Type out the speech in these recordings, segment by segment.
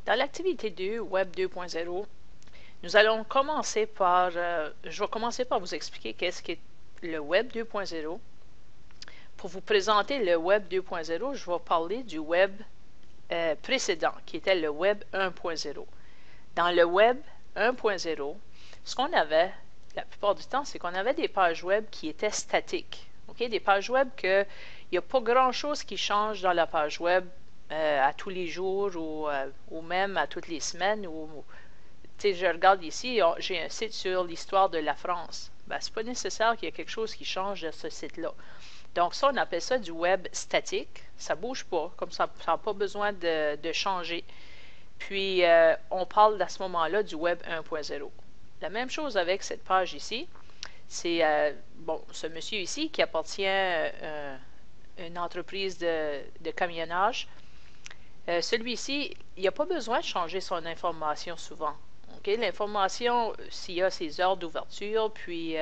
Dans l'activité 2, Web 2.0, nous allons commencer par, je vais commencer par vous expliquer qu'est-ce qu'est le Web 2.0. Pour vous présenter le Web 2.0, je vais parler du Web précédent, qui était le Web 1.0. Dans le Web 1.0, ce qu'on avait, la plupart du temps, c'est qu'on avait des pages web qui étaient statiques. Okay? Des pages web qu'il n'y a pas grand-chose qui change dans la page web à tous les jours ou même à toutes les semaines. Je regarde ici, j'ai un site sur l'histoire de la France. Ben, c'est pas nécessaire qu'il y ait quelque chose qui change de ce site-là. Donc ça, on appelle ça du web statique. Ça bouge pas, comme ça n'a pas besoin de changer. Puis, on parle à ce moment-là du Web 1.0. La même chose avec cette page ici. C'est, ce monsieur ici qui appartient à une entreprise de camionnage. Celui-ci, il n'a pas besoin de changer son information souvent. Okay? L'information, s'il y a ses heures d'ouverture, puis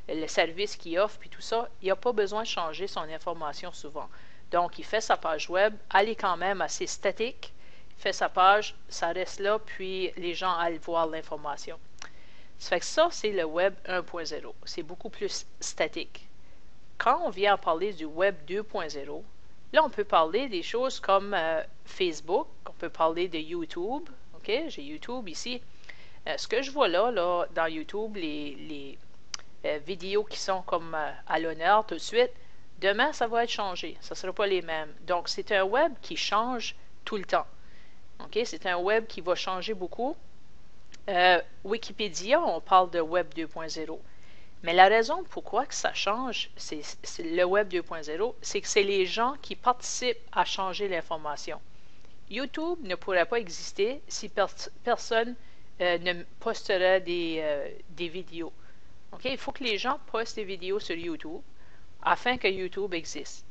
le service qu'il offre, puis tout ça, il n'a pas besoin de changer son information souvent. Donc, il fait sa page web, elle est quand même assez statique. Fait sa page, ça reste là, puis les gens allent voir l'information. Ça fait que ça, c'est le Web 1.0. C'est beaucoup plus statique. Quand on vient parler du Web 2.0, là, on peut parler des choses comme Facebook, on peut parler de YouTube. OK? J'ai YouTube ici. Ce que je vois là dans YouTube, les vidéos qui sont comme à l'honneur tout de suite, demain, ça va être changé. Ça ne sera pas les mêmes. Donc, c'est un web qui change tout le temps. Okay? C'est un web qui va changer beaucoup. Wikipédia, on parle de Web 2.0. Mais la raison pourquoi que ça change, c'est le Web 2.0, c'est que c'est les gens qui participent à changer l'information. YouTube ne pourrait pas exister si personne ne posterait des vidéos. Okay? Il faut que les gens postent des vidéos sur YouTube afin que YouTube existe.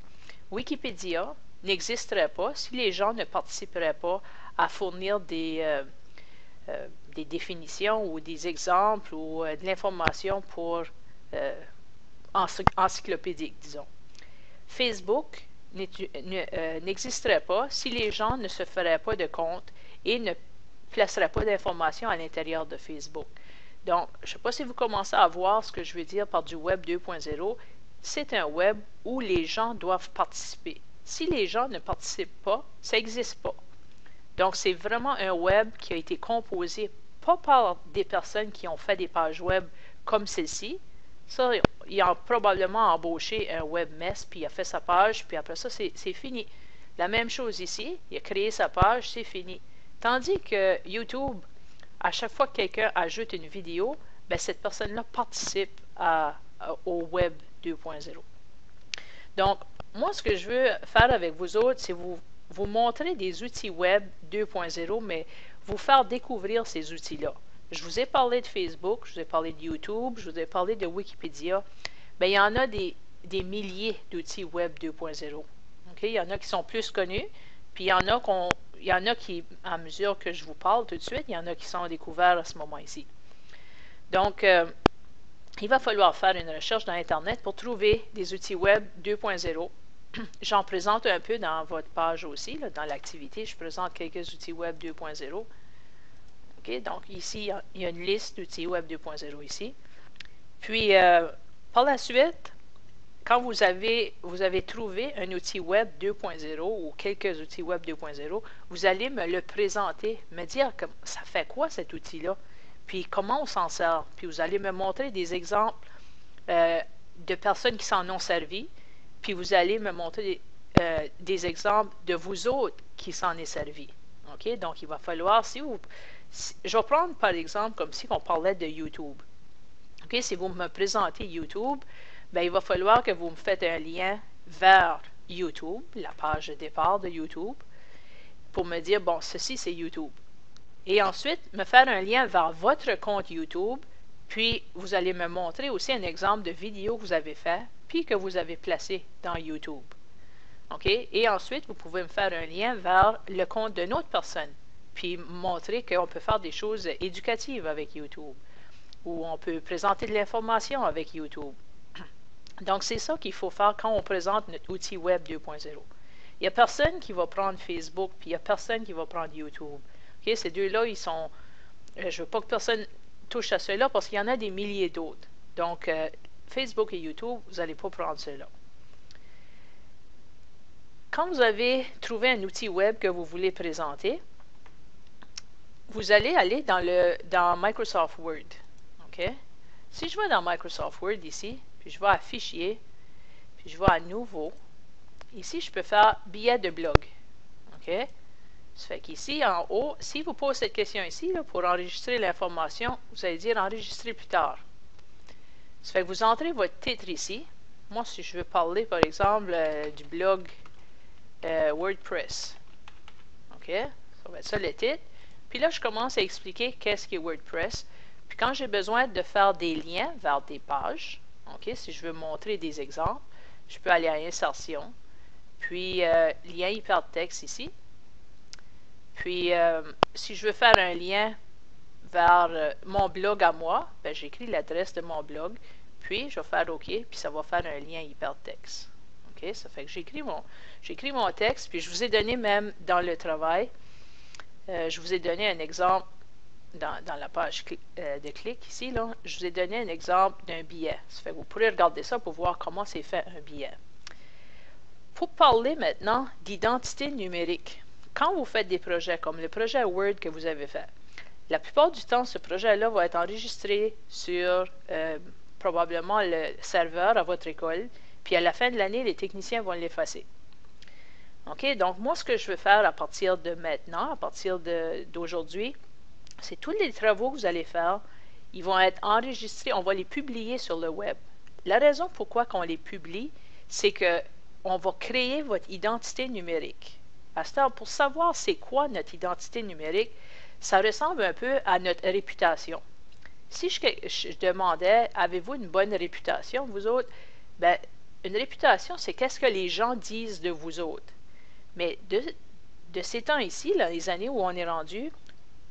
Wikipédia n'existerait pas si les gens ne participeraient pas à fournir des définitions ou des exemples ou de l'information pour encyclopédique, disons. Facebook n'existerait pas si les gens ne se feraient pas de compte et ne placeraient pas d'informations à l'intérieur de Facebook. Donc, je ne sais pas si vous commencez à voir ce que je veux dire par du Web 2.0. C'est un web où les gens doivent participer. Si les gens ne participent pas, ça n'existe pas. Donc, c'est vraiment un web qui a été composé pas par des personnes qui ont fait des pages web comme celle-ci. Ça, il a probablement embauché un webmaster, puis il a fait sa page, puis après ça, c'est fini. La même chose ici, il a créé sa page, c'est fini. Tandis que YouTube, à chaque fois que quelqu'un ajoute une vidéo, ben, cette personne-là participe au Web 2.0. Donc, moi, ce que je veux faire avec vous autres, c'est vous montrer des outils Web 2.0, mais vous faire découvrir ces outils-là. Je vous ai parlé de Facebook, je vous ai parlé de YouTube, je vous ai parlé de Wikipédia. Bien, il y en a des milliers d'outils Web 2.0. Okay? Il y en a qui sont plus connus, puis il y en a qui, à mesure que je vous parle tout de suite, il y en a qui sont découverts à ce moment ici. Donc, il va falloir faire une recherche dans Internet pour trouver des outils Web 2.0. J'en présente un peu dans votre page aussi, là, dans l'activité. Je présente quelques outils Web 2.0. Okay, donc ici, il y a une liste d'outils Web 2.0 ici. Puis, par la suite, quand vous avez trouvé un outil Web 2.0 ou quelques outils Web 2.0, vous allez me le présenter, me dire que ça fait quoi cet outil-là, puis comment on s'en sert. Puis vous allez me montrer des exemples de personnes qui s'en ont servi, puis vous allez me montrer des exemples de vous autres qui s'en est servi. Okay? Donc, il va falloir, je vais prendre par exemple comme si on parlait de YouTube. Okay? Si vous me présentez YouTube, ben, il va falloir que vous me faites un lien vers YouTube, la page de départ de YouTube, pour me dire, bon, ceci c'est YouTube. Et ensuite, me faire un lien vers votre compte YouTube, puis vous allez me montrer aussi un exemple de vidéo que vous avez fait, puis que vous avez placé dans YouTube. OK? Et ensuite, vous pouvez me faire un lien vers le compte d'une autre personne, puis montrer qu'on peut faire des choses éducatives avec YouTube, ou on peut présenter de l'information avec YouTube. Donc, c'est ça qu'il faut faire quand on présente notre outil Web 2.0. Il n'y a personne qui va prendre Facebook, puis il n'y a personne qui va prendre YouTube. OK? Ces deux-là, ils sont... je ne veux pas que personne touche à ceux-là parce qu'il y en a des milliers d'autres. Donc, Facebook et YouTube, vous n'allez pas prendre ceux-là. Quand vous avez trouvé un outil web que vous voulez présenter, vous allez aller dans Microsoft Word. OK? Si je vais dans Microsoft Word ici, puis je vais à Fichier, puis je vais à Nouveau, ici, je peux faire Billet de blog. OK? Ça fait qu'ici, en haut, si vous posez cette question ici, là, pour enregistrer l'information, vous allez dire Enregistrer plus tard. Ça fait que vous entrez votre titre ici. Moi, si je veux parler, par exemple, du blog WordPress. OK? Ça va être ça le titre. Puis là, je commence à expliquer qu'est-ce qu'est WordPress. Puis quand j'ai besoin de faire des liens vers des pages, OK, si je veux montrer des exemples, je peux aller à Insertion, puis lien hypertexte ici. Puis si je veux faire un lien vers mon blog à moi, ben, j'écris l'adresse de mon blog, puis je vais faire OK, puis ça va faire un lien hypertexte. OK, ça fait que j'écris mon texte, puis je vous ai donné même dans le travail, je vous ai donné un exemple dans la page de clic ici, là, je vous ai donné un exemple d'un billet. Ça fait que vous pourrez regarder ça pour voir comment c'est fait un billet. Pour parler maintenant d'identité numérique, quand vous faites des projets comme le projet Word que vous avez fait, la plupart du temps, ce projet-là va être enregistré sur probablement le serveur à votre école, puis à la fin de l'année, les techniciens vont l'effacer. OK? Donc, moi, ce que je veux faire à partir de maintenant, à partir d'aujourd'hui, c'est tous les travaux que vous allez faire, ils vont être enregistrés, on va les publier sur le web. La raison pourquoi on les publie, c'est que on va créer votre identité numérique. Pour savoir c'est quoi notre identité numérique, ça ressemble un peu à notre réputation. Si je demandais, avez-vous une bonne réputation, vous autres? Ben, une réputation, c'est qu'est-ce que les gens disent de vous autres. Mais de ces temps ici, là, les années où on est rendu,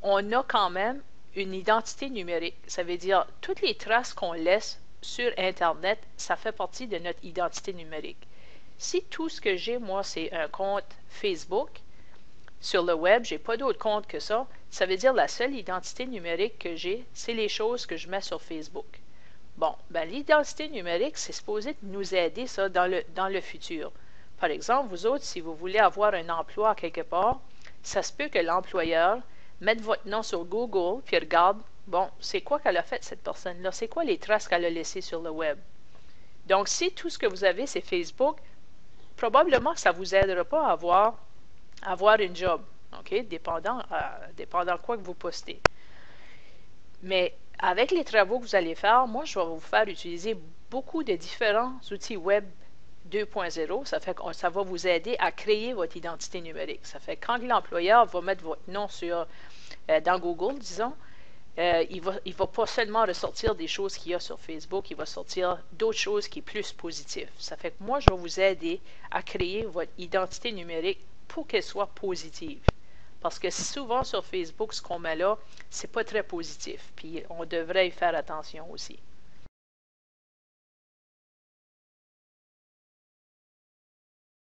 on a quand même une identité numérique. Ça veut dire, toutes les traces qu'on laisse sur Internet, ça fait partie de notre identité numérique. Si tout ce que j'ai, moi, c'est un compte Facebook, sur le web, je n'ai pas d'autre compte que ça, ça veut dire la seule identité numérique que j'ai, c'est les choses que je mets sur Facebook. Bon, ben l'identité numérique, c'est supposé nous aider ça dans le futur. Par exemple, vous autres, si vous voulez avoir un emploi quelque part, ça se peut que l'employeur mette votre nom sur Google, puis regarde, bon, c'est quoi qu'elle a fait cette personne-là? C'est quoi les traces qu'elle a laissées sur le web? Donc, si tout ce que vous avez, c'est Facebook, probablement que ça ne vous aidera pas à avoir une job, OK? Dépendant quoi que vous postez. Mais avec les travaux que vous allez faire, moi, je vais vous faire utiliser beaucoup de différents outils web 2.0. Ça fait que ça va vous aider à créer votre identité numérique. Ça fait que quand l'employeur va mettre votre nom dans Google, disons, il va pas seulement ressortir des choses qu'il y a sur Facebook, il va sortir d'autres choses qui sont plus positives. Ça fait que moi, je vais vous aider à créer votre identité numérique pour qu'elle soit positive. Parce que souvent sur Facebook, ce qu'on met là, c'est pas très positif. Puis on devrait y faire attention aussi.